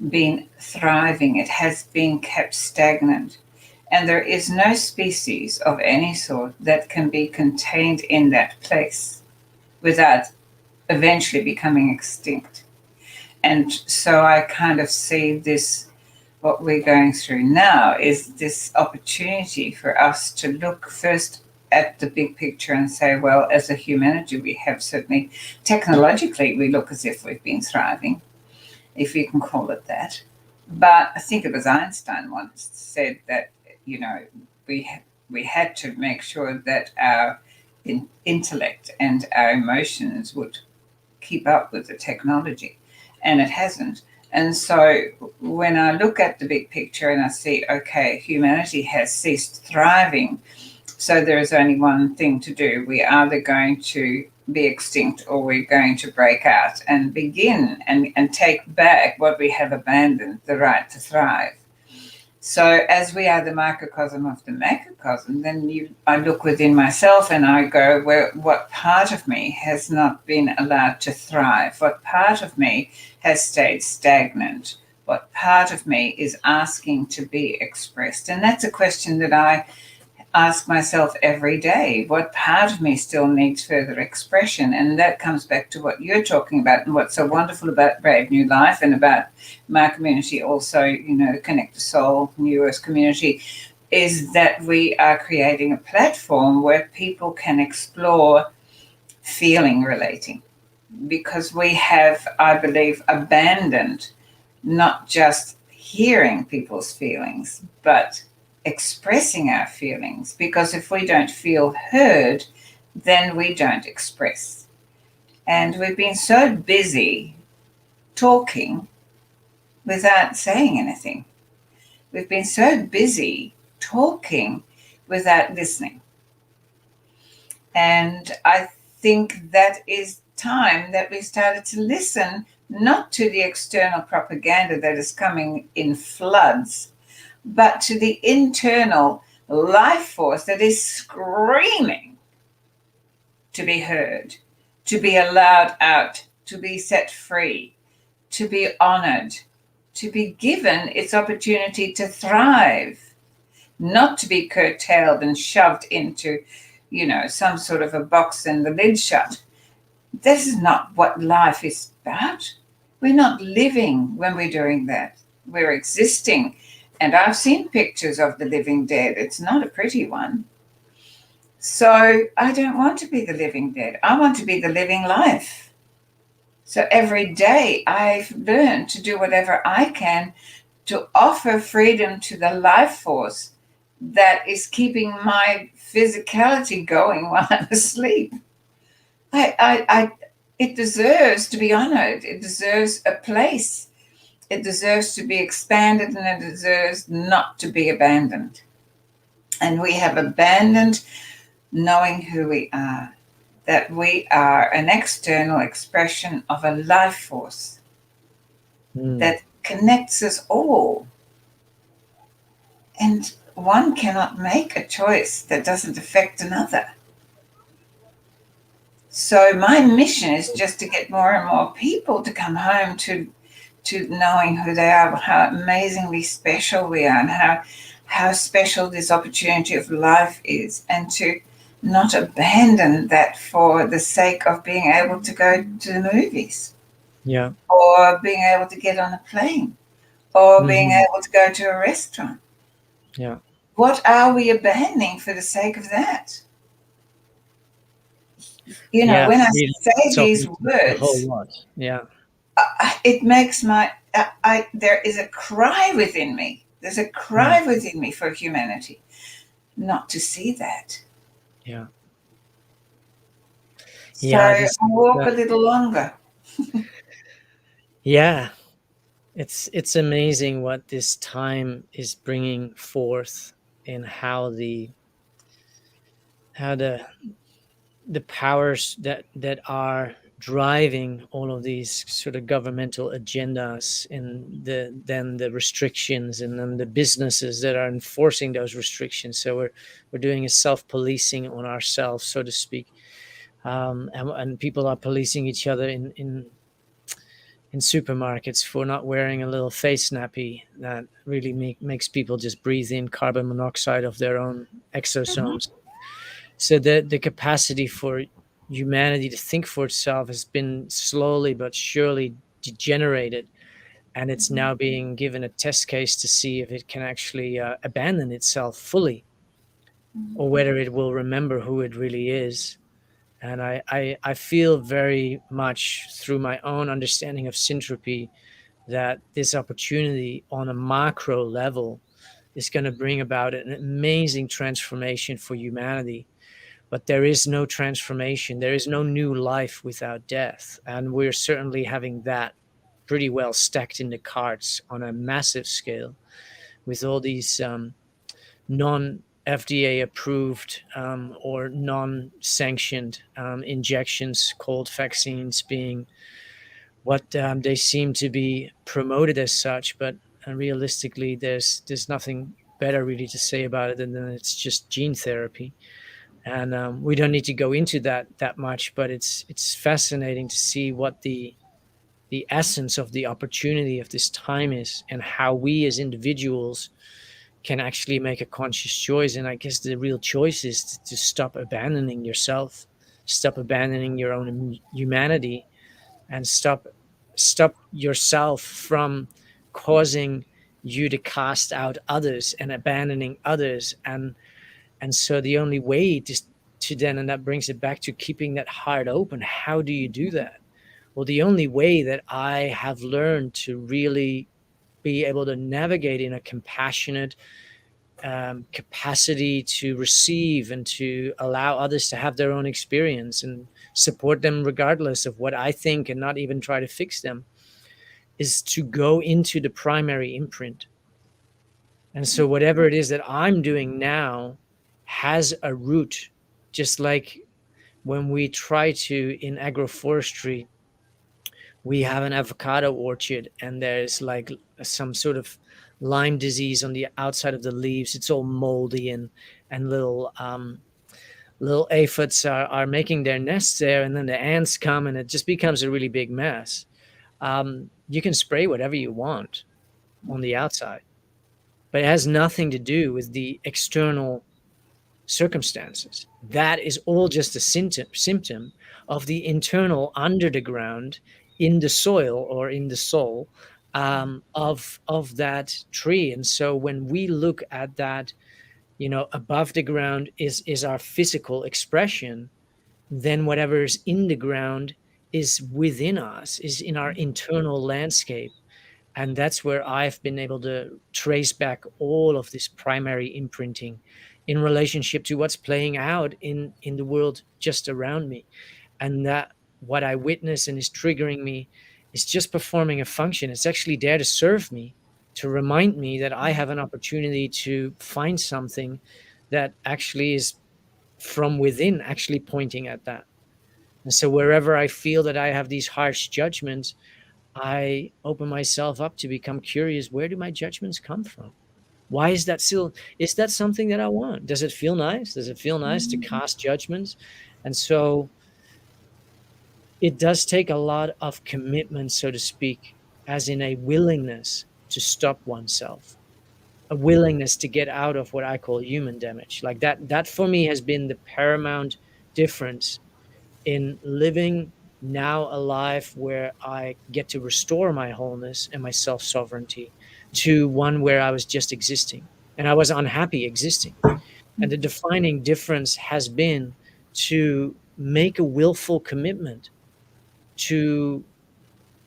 been thriving, it has been kept stagnant. And there is no species of any sort that can be contained in that place without eventually becoming extinct. And so I kind of see this, what we're going through now is this opportunity for us to look first at the big picture and say, well, as a humanity, we have certainly, technologically, we look as if we've been thriving, if you can call it that. But I think it was Einstein once said that, we, we had to make sure that our intellect and our emotions would keep up with the technology, and it hasn't. And so when I look at the big picture and I see, okay, humanity has ceased thriving, so there is only one thing to do. We're either going to be extinct or we're going to break out and begin and take back what we have abandoned, the right to thrive. So as we are the microcosm of the macrocosm, then I look within myself and I go, what part of me has not been allowed to thrive? What part of me has stayed stagnant? What part of me is asking to be expressed? And that's a question that I ask myself every day. What part of me still needs further expression? And that comes back to what you're talking about and what's so wonderful about Brave New Life and about my community also, Connect the Soul, New Earth community, is that we are creating a platform where people can explore feeling relating. Because we have, I believe, abandoned not just hearing people's feelings, but expressing our feelings, because if we don't feel heard, then we don't express. And we've been so busy talking without saying anything. We've been so busy talking without listening. And I think that is time that we started to listen, not to the external propaganda that is coming in floods, but to the internal life force that is screaming to be heard, to be allowed out, to be set free, to be honored, to be given its opportunity to thrive, not to be curtailed and shoved into, some sort of a box and the lid shut. This is not what life is about. We're not living when we're doing that. We're existing. And I've seen pictures of the living dead. It's not a pretty one. So I don't want to be the living dead. I want to be the living life. So every day I've learned to do whatever I can to offer freedom to the life force that is keeping my physicality going while I'm asleep. I it deserves to be honored. It deserves a place. It deserves to be expanded, and it deserves not to be abandoned. And we have abandoned knowing who we are, that we are an external expression of a life force Mm. that connects us all. And one cannot make a choice that doesn't affect another. So my mission is just to get more and more people to come home to knowing who they are, how amazingly special we are, and how special this opportunity of life is, and to not abandon that for the sake of being able to go to the movies, Yeah. or being able to get on a plane, or being Hmm. able to go to a restaurant. Yeah. What are we abandoning for the sake of that? Yeah. When I Freedom say itself these means a whole words, lot. Yeah. it makes there is a cry within me. There's a Mm. cry within me for humanity not to see that. Yeah. So Yeah. I This. walk a little longer. Yeah. It's amazing what this time is bringing forth, and how the powers that are driving all of these sort of governmental agendas, and the restrictions, and then the businesses that are enforcing those restrictions. So we're doing a self-policing on ourselves, so to speak. And people are policing each other in supermarkets for not wearing a little face nappy that really makes people just breathe in carbon monoxide of their own Mhm. exosomes. So the capacity for humanity to think for itself has been slowly but surely degenerated, and it's now being given a test case to see if it can actually abandon itself fully, or whether it will remember who it really is. And I feel very much through my own understanding of syntropy that this opportunity on a macro level is going to bring about an amazing transformation for humanity. But there is no transformation, there is no new life without death. And we're certainly having that pretty well stacked in the cards on a massive scale, with all these non FDA approved or non sanctioned injections called vaccines being what they seem to be promoted as such. But realistically, there's nothing better really to say about it than that it's just gene therapy. And we don't need to go into that much, but it's fascinating to see what the essence of the opportunity of this time is, and how we as individuals can actually make a conscious choice. And I guess the real choice is to stop abandoning yourself, stop abandoning your own humanity, and stop yourself from causing you to cast out others and abandoning others. And so the only way to then, and that brings it back to keeping that heart open. How do you do that? Well, the only way that I have learned to really be able to navigate in a compassionate capacity to receive and to allow others to have their own experience and support them regardless of what I think, and not even try to fix them, is to go into the primary imprint. And so whatever it is that I'm doing now has a root, just like when we try to, in agroforestry, we have an avocado orchard and there's like some sort of Lyme disease on the outside of the leaves. It's all moldy, and little aphids are making their nests there, and then the ants come and it just becomes a really big mess. You can spray whatever you want on the outside, but it has nothing to do with the external circumstances. That is all just a symptom of the internal under the ground, in the soil or in the soul, of that tree. And so when we look at that, above the ground is our physical expression, then whatever is in the ground is within us, is in our internal landscape. And that's where I've been able to trace back all of this primary imprinting in relationship to what's playing out in the world just around me. And that what I witness and is triggering me is just performing a function. It's actually there to serve me, to remind me that I have an opportunity to find something that actually is from within, actually pointing at that. And so wherever I feel that I have these harsh judgments, I open myself up to become curious. Where do my judgments come from? Why is that still, is that something that I want? Does it feel nice? Does it feel nice to cast judgments? And so it does take a lot of commitment, so to speak, as in a willingness to stop oneself, a willingness to get out of what I call human damage. Like that for me has been the paramount difference in living now a life where I get to restore my wholeness and my self sovereignty to one where I was just existing and I was unhappy existing. And the defining difference has been to make a willful commitment to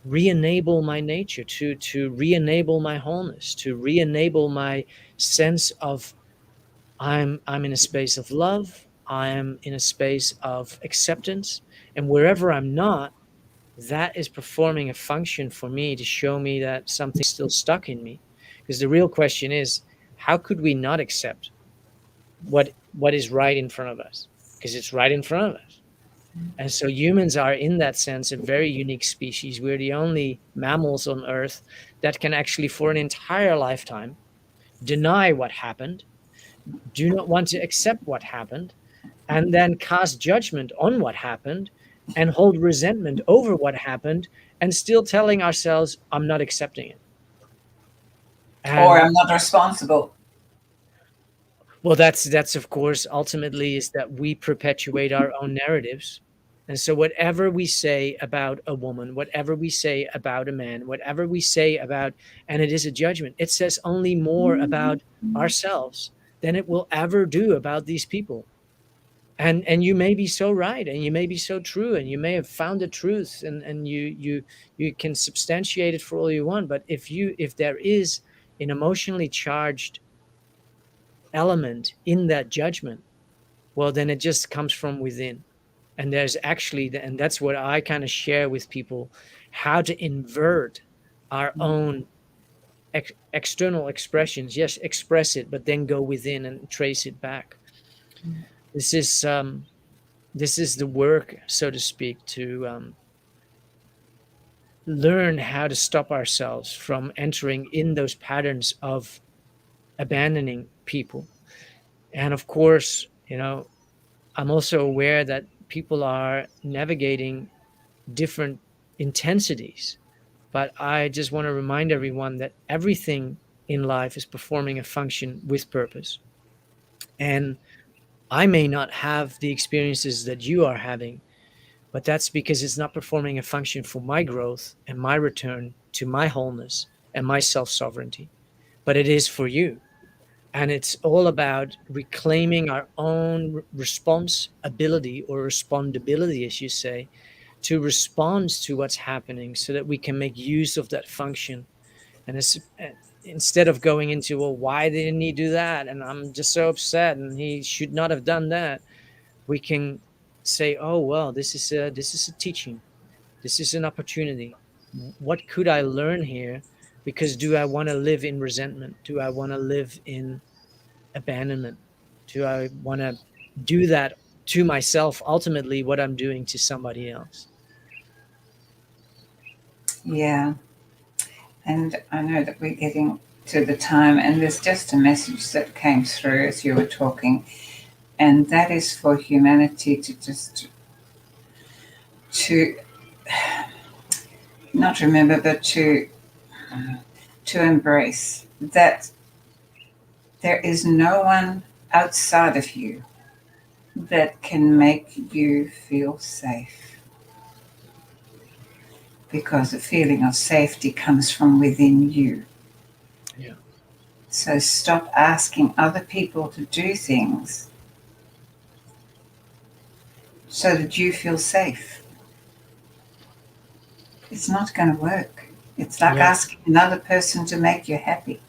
re-enable my nature, to re-enable my wholeness, to re-enable my sense of I'm in a space of love, I'm in a space of acceptance, and wherever I'm not, that is performing a function for me to show me that something's still stuck in me. Because the real question is, how could we not accept what is right in front of us? Because it's right in front of us. And so humans are, in that sense, a very unique species. We're the only mammals on Earth that can actually, for an entire lifetime, deny what happened, do not want to accept what happened, and then cast judgment on what happened and hold resentment over what happened and still telling ourselves, I'm not accepting it. Or And I'm not responsible. well, that's of course ultimately is that we perpetuate our own narratives. And so whatever we say about a woman, whatever we say about a man, whatever we say about, and it is a judgment, it says only more about ourselves than it will ever do about these people. And you may be so right, and you may be so true, and you may have found the truth, and you can substantiate it for all you want. But if there is an emotionally charged element in that judgment, well, then it just comes from within. And there's actually, and that's what I kind of share with people, how to invert our own external expressions. Yes, express it, but then go within and trace it back. This is this is the work, so to speak, to learn how to stop ourselves from entering in those patterns of abandoning people. And of course, I'm also aware that people are navigating different intensities. But I just want to remind everyone that everything in life is performing a function with purpose. And I may not have the experiences that you are having, but that's because it's not performing a function for my growth and my return to my wholeness and my self sovereignty, but it is for you. And it's all about reclaiming our own responsibility or respondability, as you say, to respond to what's happening so that we can make use of that function. And it's, instead of going into, well, why didn't he do that? And I'm just so upset and he should not have done that. We can say, oh, well, this is a teaching. This is an opportunity. What could I learn here? Because do I want to live in resentment? Do I want to live in abandonment? Do I want to do that to myself, ultimately, what I'm doing to somebody else? Yeah. And I know that we're getting to the time, and there's just a message that came through as you were talking, and that is for humanity to just to not remember, but to embrace that there is no one outside of you that can make you feel safe, because the feeling of safety comes from within you. Yeah. So stop asking other people to do things so that you feel safe. It's not going to work. It's like Yeah. asking another person to make you happy.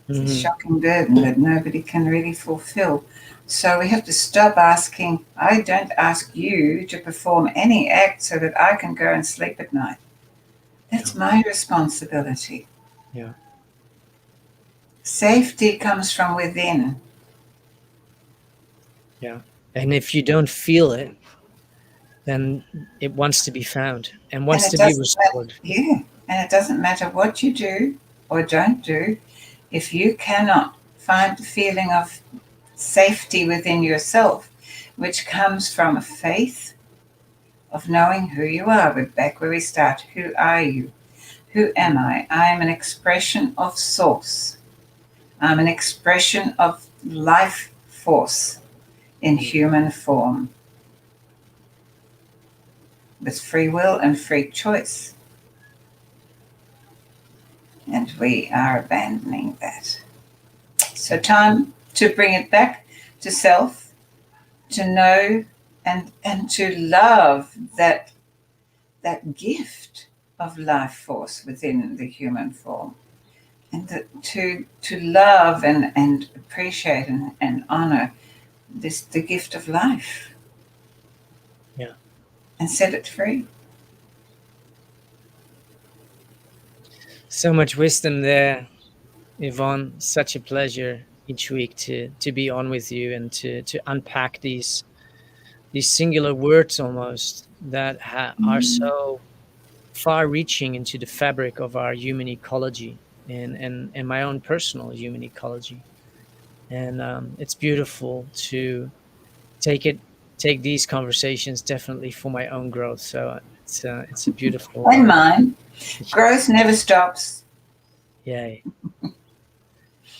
It's a Hmm. shocking burden that nobody can really fulfill. So we have to stop asking, I don't ask you to perform any act so that I can go and sleep at night. Yeah. That's my responsibility. Yeah. Safety comes from within, Yeah. And if you don't feel it, then it wants to be found and and wants it to be doesn't matter. restored. Yeah, and it doesn't matter what you do or don't do. If you cannot find the feeling of safety within yourself, which comes from a faith of knowing who you are. We're back where we start. Who are you? Who am I? I am an expression of source. I'm an expression of life force in Mm. human form with free will and free choice. And we are abandoning that. So, Yeah. time to bring it back to self, to know and to love that gift of life force within the human form, and to love and appreciate and honor the gift of life Yeah. and set it free. So much wisdom there, Yvonne. Such a pleasure each week to be on with you and to unpack these singular words almost that are so far reaching into the fabric of our human ecology and my own personal human ecology. And it's beautiful to take it take these conversations definitely for my own growth. So it's a beautiful And mine, growth never stops. yay.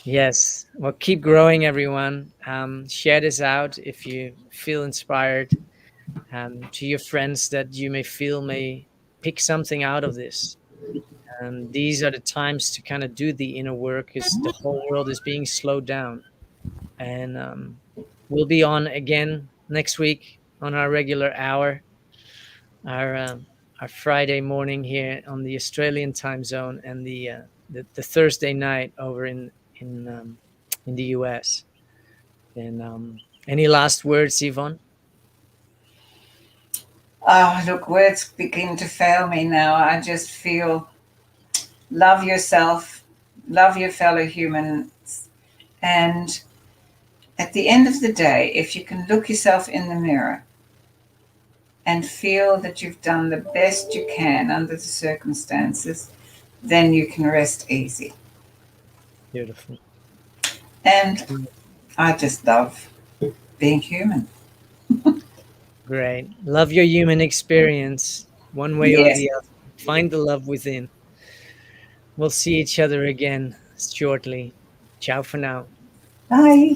Yes. Well, keep growing, everyone. Share this out if you feel inspired, to your friends that you may feel may pick something out of this. And these are the times to kind of do the inner work because the whole world is being slowed down. And we'll be on again next week on our regular hour, our um, our Friday morning here on the Australian time zone, and the Thursday night over in the US. And any last words, Yvonne? Oh, look, words begin to fail me now. I just feel love yourself, love your fellow humans, and at the end of the day, if you can look yourself in the mirror and feel that you've done the best you can under the circumstances, then you can rest easy. Beautiful. And I just love being human. Great. Love your human experience one way or Yes. the other. Find the love within. We'll see each other again shortly. Ciao for now. Bye.